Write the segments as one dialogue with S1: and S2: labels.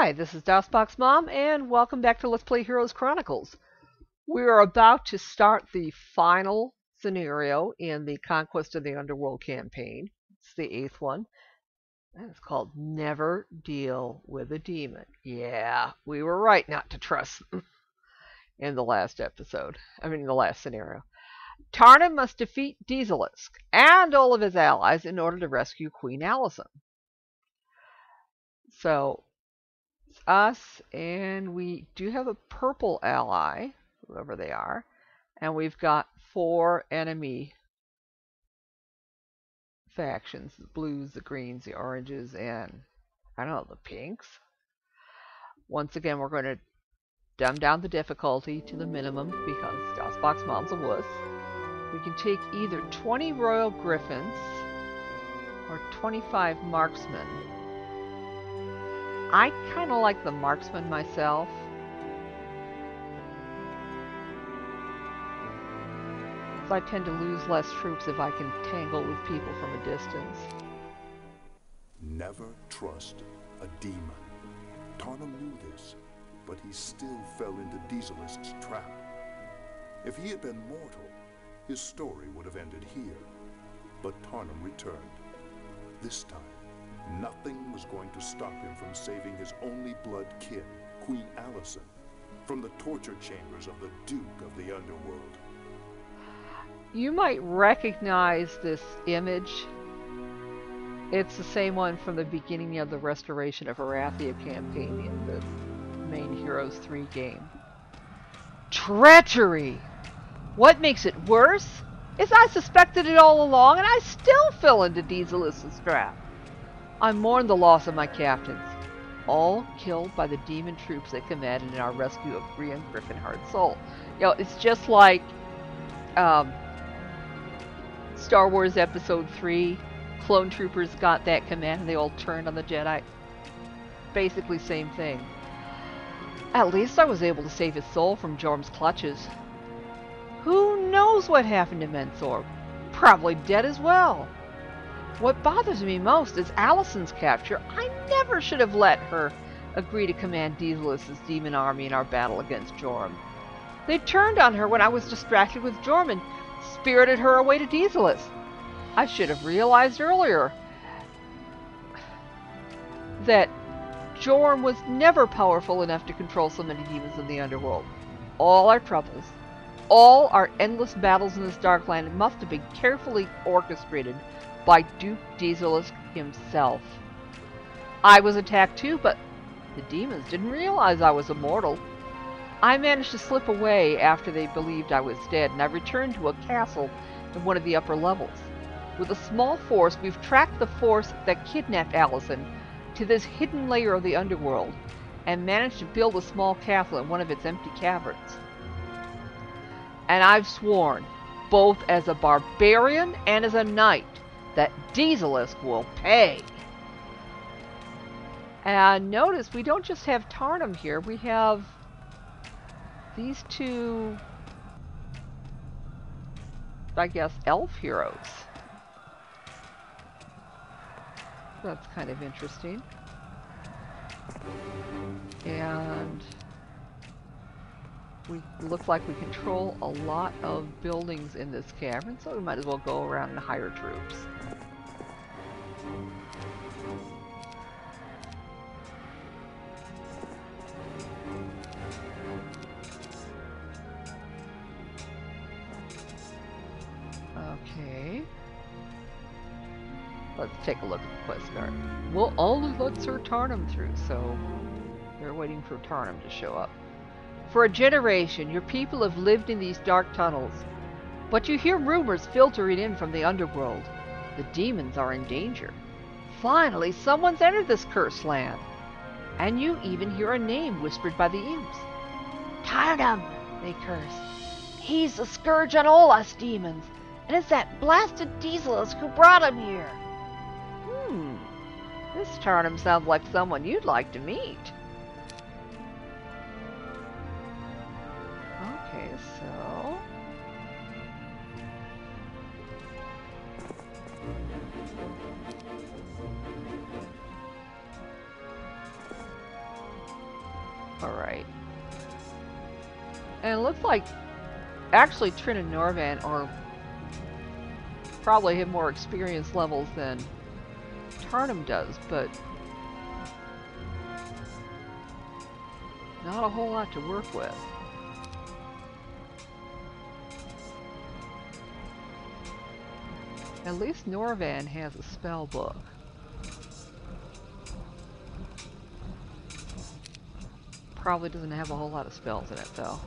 S1: Hi, this is DOSBox Mom, and welcome back to Let's Play Heroes Chronicles. We are about to start the final scenario in the Conquest of the Underworld campaign. It's the 8th one, and it's called Never Deal with a Demon. Yeah, we were right not to trust them in the last episode. In the last scenario. Tarnum must defeat Deezelisk and all of his allies in order to rescue Queen Allison. So, us, and we do have a purple ally, whoever they are, and we've got 4 enemy factions: the blues, the greens, the oranges, and I don't know, the pinks. Once again, we're going to dumb down the difficulty to the minimum because DOSBox Mom's a wuss. We can take either 20 royal griffins or 25 marksmen. I kind of like the marksman myself. I tend to lose less troops if I can tangle with people from a distance.
S2: Never trust a demon. Tarnum knew this, but he still fell into Deezelisk's trap. If he had been mortal, his story would have ended here. But Tarnum returned. This time, nothing was going to stop him from saving his only blood kin, Queen Allison, from the torture chambers of the Duke of the Underworld.
S1: You might recognize this image. It's the same one from the beginning of the Restoration of Arathia campaign in the main Heroes 3 game. Treachery! What makes it worse is I suspected it all along and I still fell into Deezelisk's trap. I mourn the loss of my captains, all killed by the demon troops they commanded in our rescue of Brian Griffinheart Soul. You know, it's just like Star Wars Episode 3, clone troopers got that command and they all turned on the Jedi. Basically same thing. At least I was able to save his soul from Jorm's clutches. Who knows what happened to Mensor? Probably dead as well. What bothers me most is Allison's capture. I never should have let her agree to command Deezelisk's demon army in our battle against Jorm. They turned on her when I was distracted with Jorm and spirited her away to Deezelisk. I should have realized earlier that Jorm was never powerful enough to control so many demons in the underworld. All our troubles, all our endless battles in this dark land must have been carefully orchestrated by Duke Deezelisk himself. I was attacked too, but the demons didn't realize I was immortal. I managed to slip away after they believed I was dead, and I returned to a castle in one of the upper levels. With a small force, we've tracked the force that kidnapped Allison to this hidden layer of the underworld, and managed to build a small castle in one of its empty caverns. And I've sworn, both as a barbarian and as a knight, that Deezelisk will pay. And notice, we don't just have Tarnum here, we have these 2, I guess, elf heroes. That's kind of interesting. And we look like we control a lot of buildings in this cavern, so we might as well go around and hire troops. Okay. Let's take a look at the quest card. We'll only let Sir Tarnum through, so they're waiting for Tarnum to show up. For a generation, your people have lived in these dark tunnels, but you hear rumors filtering in from the underworld. The demons are in danger. Finally, someone's entered this cursed land, and you even hear a name whispered by the imps. Tarnum, they curse. He's the scourge on all us demons, and it's that blasted Deezelisk who brought him here. This Tarnum sounds like someone you'd like to meet. Okay, so... Alright. And it looks like actually Trin and Norvan are probably have more experience levels than Tarnum does, but not a whole lot to work with. At least Norvan has a spell book. Probably doesn't have a whole lot of spells in it though.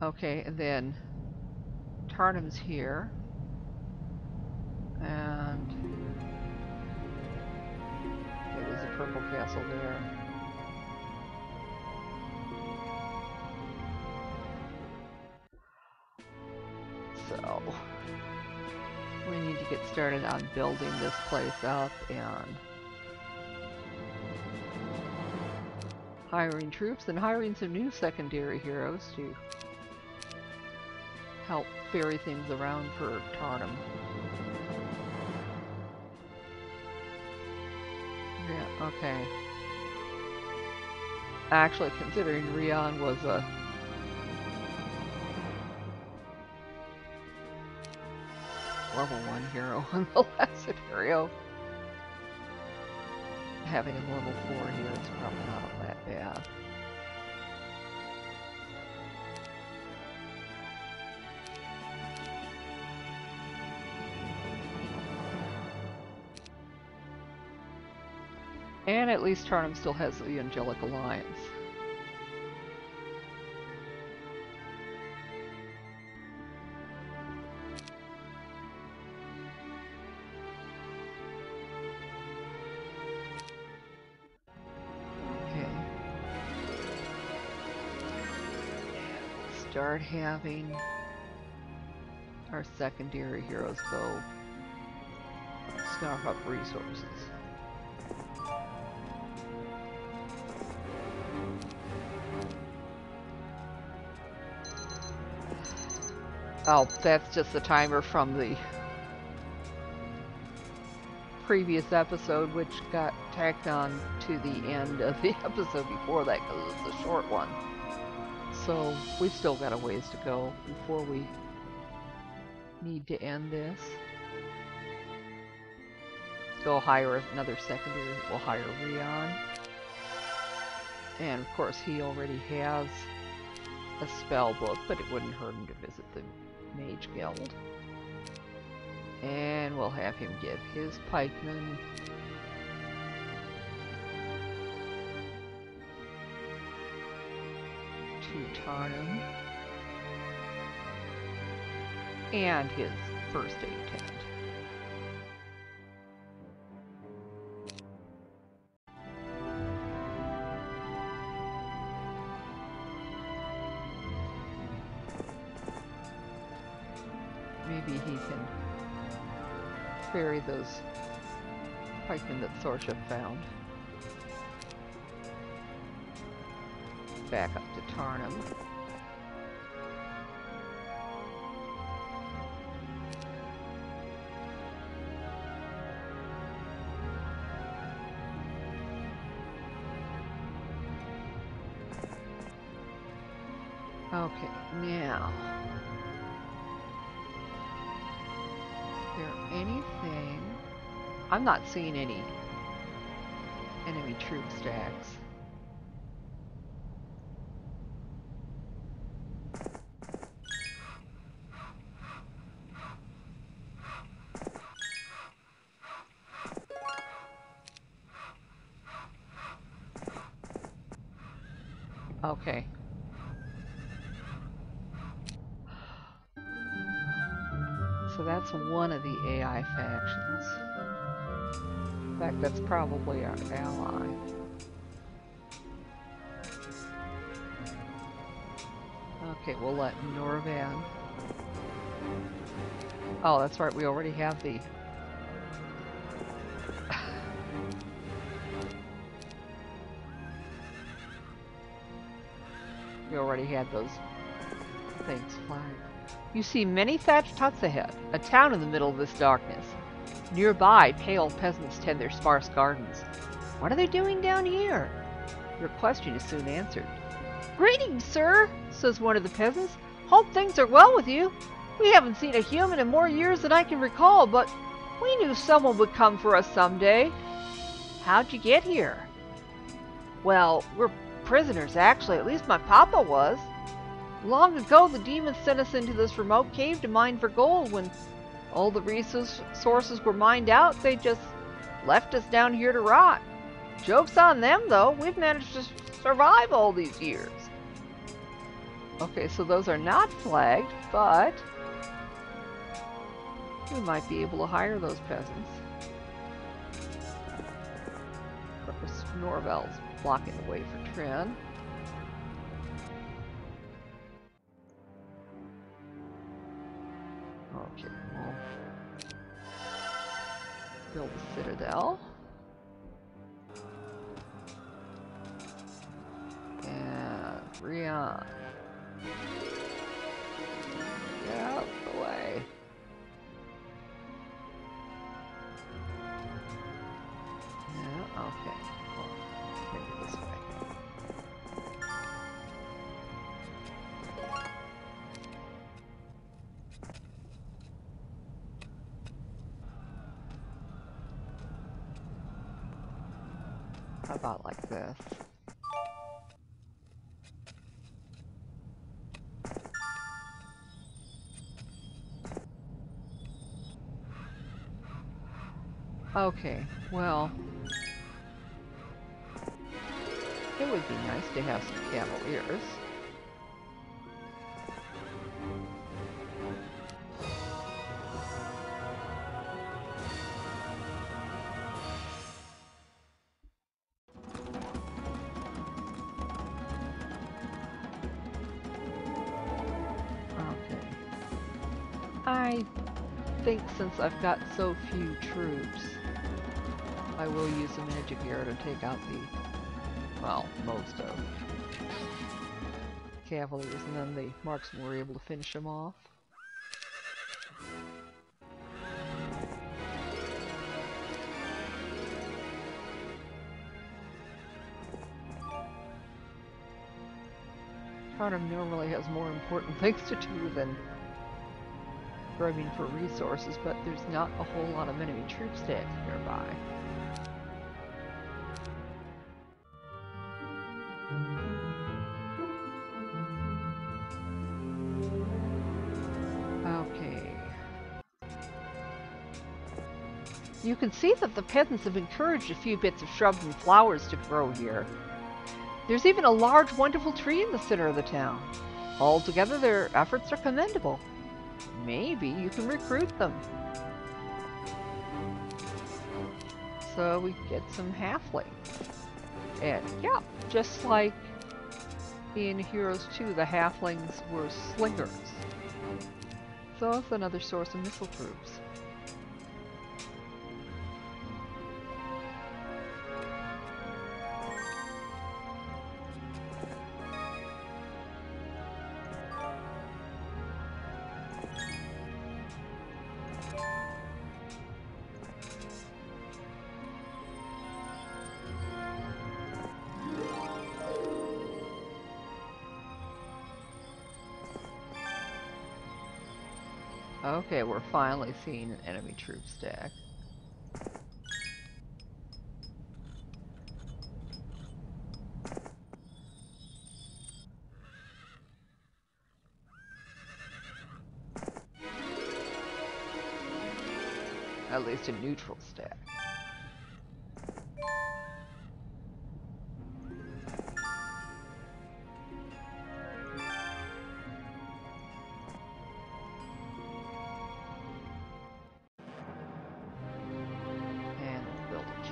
S1: Okay, and then Tarnum's here. And okay, there's a purple castle there. So we need to get started on building this place up and hiring troops and hiring some new secondary heroes to help ferry things around for Tarnum. Yeah, okay. Actually, considering Rion was a level 1 hero in the last scenario, having a level 4 here is probably not that bad. And at least Tarnum still has the Angelic Alliance. Okay. Start having our secondary heroes go scarf up resources. Oh, that's just the timer from the previous episode, which got tacked on to the end of the episode before that because it's a short one. So we've still got a ways to go before we need to end this. Go hire another secondary. We'll hire Rion. And of course he already has a spell book, but it wouldn't hurt him to visit the Mage Guild. And we'll have him give his pikemen to Tarnum and his first aid tent. Maybe he can ferry those pikemen that Sorsha found back up to Tarnum. Okay, now is there anything? I'm not seeing any enemy troop stacks. Okay. So that's one of the AI factions. In fact, that's probably our ally. Okay, we'll let Norvan. Oh, that's right, we already have the... we already had those things flagged. You see many thatched huts ahead, a town in the middle of this darkness. Nearby, pale peasants tend their sparse gardens. What are they doing down here? Your question is soon answered. Greetings, sir, says one of the peasants. Hope things are well with you. We haven't seen a human in more years than I can recall, but we knew someone would come for us someday. How'd you get here? Well, we're prisoners, actually. At least my papa was. Long ago, the demons sent us into this remote cave to mine for gold. When all the resources were mined out, they just left us down here to rot. Joke's on them, though. We've managed to survive all these years. Okay, so those are not flagged, but we might be able to hire those peasants. Of course, Norval's blocking the way for Trin. Okay, we'll build a citadel. And Rion. Get out of the way. Yeah, okay. Well, maybe this way. How about like this? Okay, well, it would be nice to have some cavaliers. Okay. I think since I've got so few troops, I will use the magic arrow to take out the, well, most of cavaliers, and then the marksmen were able to finish them off. Tarnum normally has more important things to do than grubbing for resources, but there's not a whole lot of enemy troop staff nearby. Okay. You can see that the peasants have encouraged a few bits of shrubs and flowers to grow here. There's even a large, wonderful tree in the center of the town. Altogether, their efforts are commendable. Maybe you can recruit them. So we get some halflings. And yeah, just like in Heroes 2, the halflings were slingers. So that's another source of missile troops. Okay, we're finally seeing an enemy troop stack. At least a neutral stack.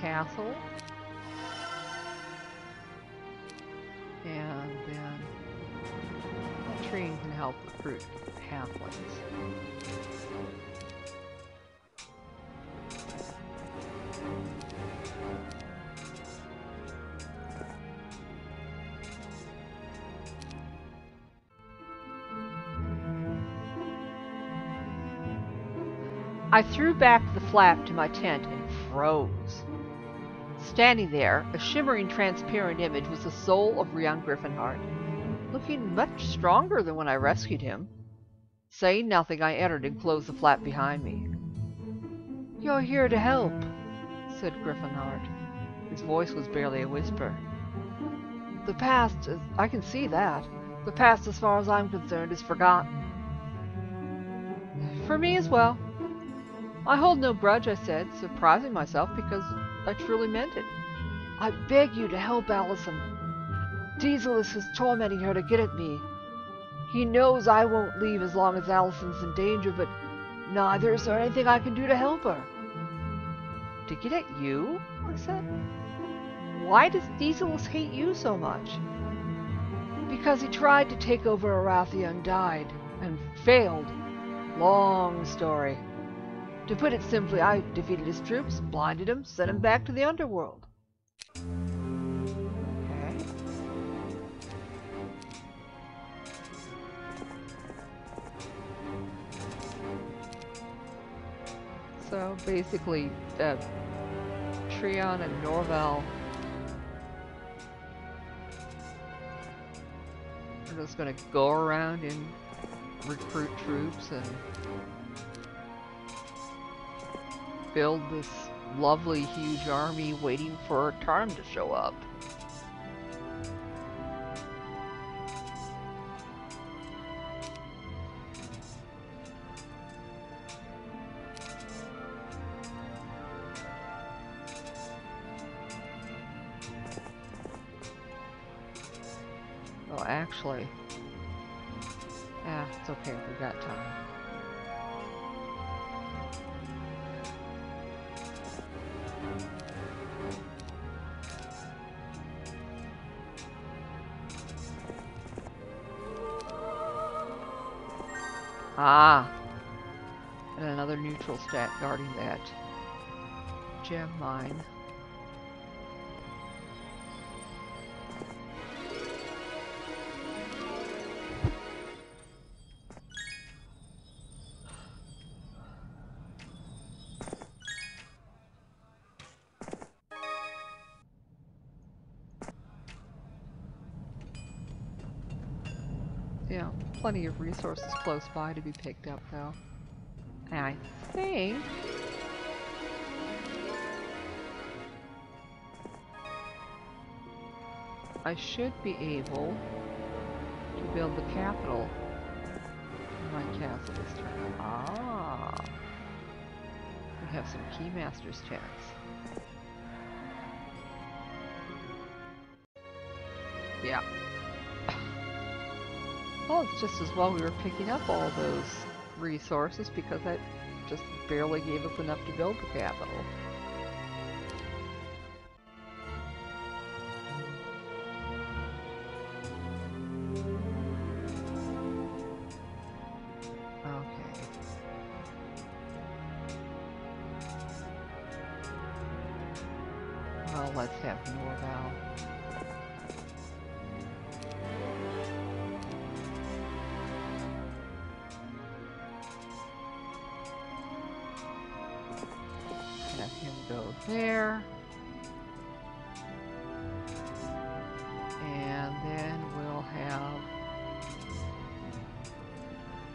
S1: Castle, and then a train can help recruit halflings. I threw back the flap to my tent and froze. Standing there, a shimmering transparent image, was the soul of young Griffinheart, looking much stronger than when I rescued him. Saying nothing, I entered and closed the flap behind me. "You're here to help," said Griffinheart. His voice was barely a whisper. "The past is... I can see that. The past, as far as I'm concerned, is forgotten." "For me as well." "I hold no grudge," I said, surprising myself because I truly meant it. "I beg you to help Allison. Deezelisk is tormenting her to get at me. He knows I won't leave as long as Allison's in danger, but neither is there anything I can do to help her." "To get at you?" I said. "Why does Deezelisk hate you so much?" "Because he tried to take over Arathia and died, and failed. Long story. To put it simply, I defeated his troops, blinded him, sent him back to the underworld." Okay. So basically, Treon and Norval are just going to go around and recruit troops and build this lovely huge army waiting for Tarnum to show up. Oh, actually, it's okay, we got time. Ah! And another neutral stat guarding that gem mine. Yeah, plenty of resources close by to be picked up, though. And I think I should be able to build the capital in my castle this turn. Ah! We have some Keymaster's tents. Yeah. Well, it's just as well we were picking up all those resources because that just barely gave us enough to build the capital. Okay. Well, let's have Norval. Have him go there. And then we'll have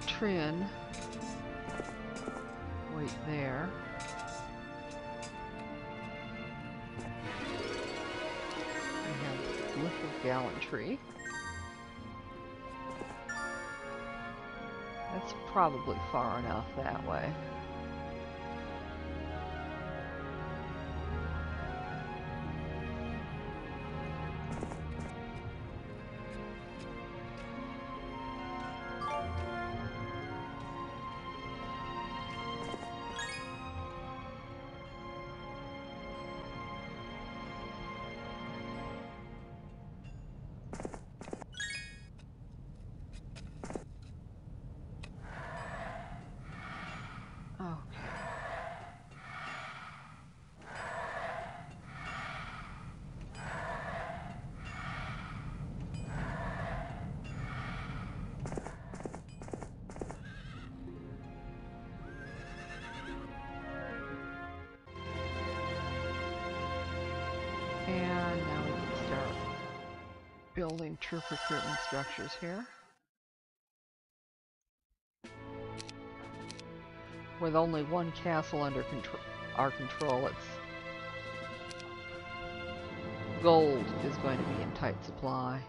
S1: Trin wait there. We have Lift of Gallantry. That's probably far enough that way. Building troop recruitment structures here. With only one castle under our control, gold is going to be in tight supply.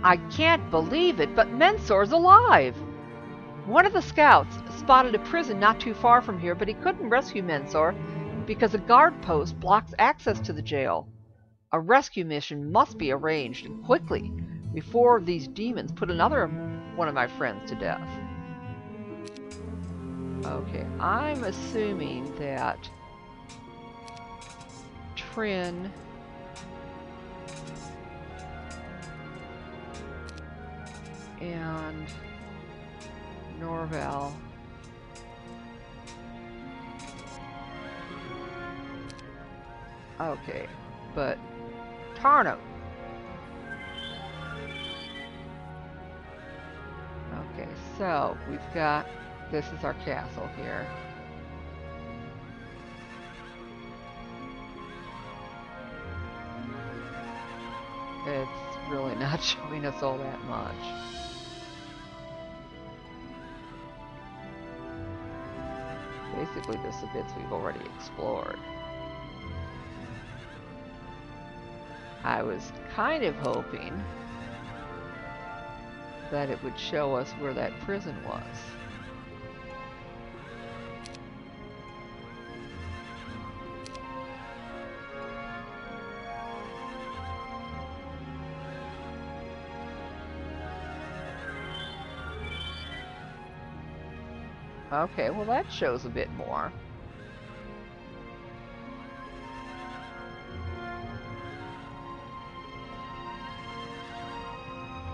S1: I can't believe it, but Mensor's alive! One of the scouts spotted a prison not too far from here, but he couldn't rescue Mensor because a guard post blocks access to the jail. A rescue mission must be arranged, and quickly, before these demons put another one of my friends to death. Okay, I'm assuming that Trin and Norval okay, but Tarnum. Okay, so we've got, this is our castle here. It's really not showing us all that much. Basically just the bits we've already explored. I was kind of hoping that it would show us where that prison was. Okay, well that shows a bit more.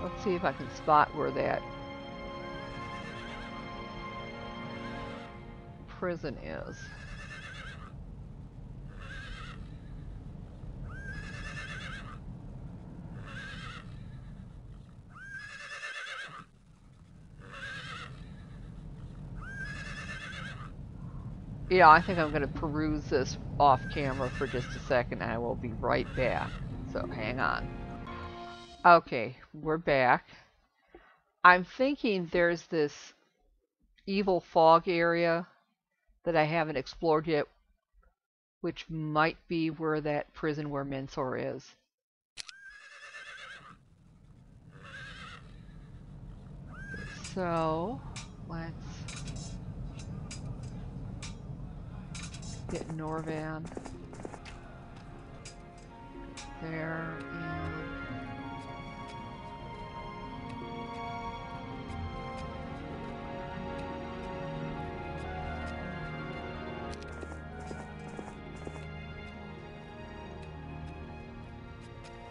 S1: Let's see if I can spot where that prison is. Yeah, I think I'm going to peruse this off camera for just a second. I will be right back. So hang on. Okay, we're back. I'm thinking there's this evil fog area that I haven't explored yet, which might be where that prison where Mensor is. So, let's get Norvan there,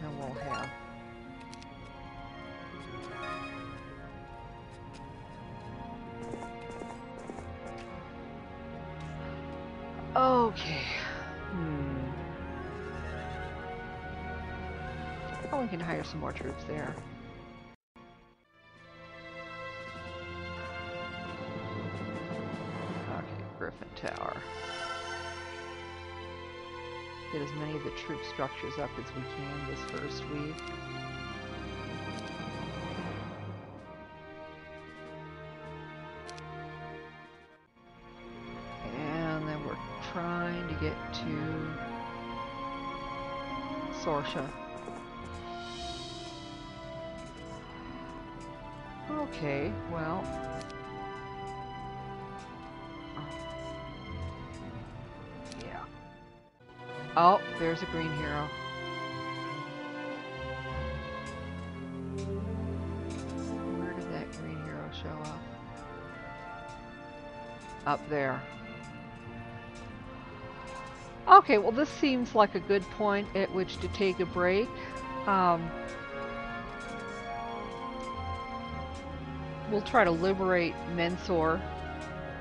S1: and we'll have okay. Oh, we can hire some more troops there. Okay, Griffin Tower. Get as many of the troop structures up as we can this first week. And then we're trying to get to Sorsha. Okay, well, yeah. Oh, there's a green hero. Where did that green hero show up? Up there. Okay, well this seems like a good point at which to take a break. We'll try to liberate Mensor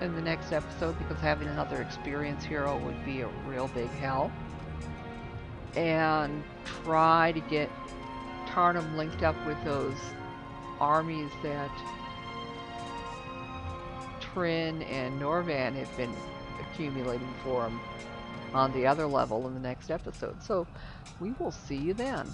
S1: in the next episode because having another experienced hero would be a real big help. And try to get Tarnum linked up with those armies that Trin and Norvan have been accumulating for him on the other level in the next episode. So we will see you then.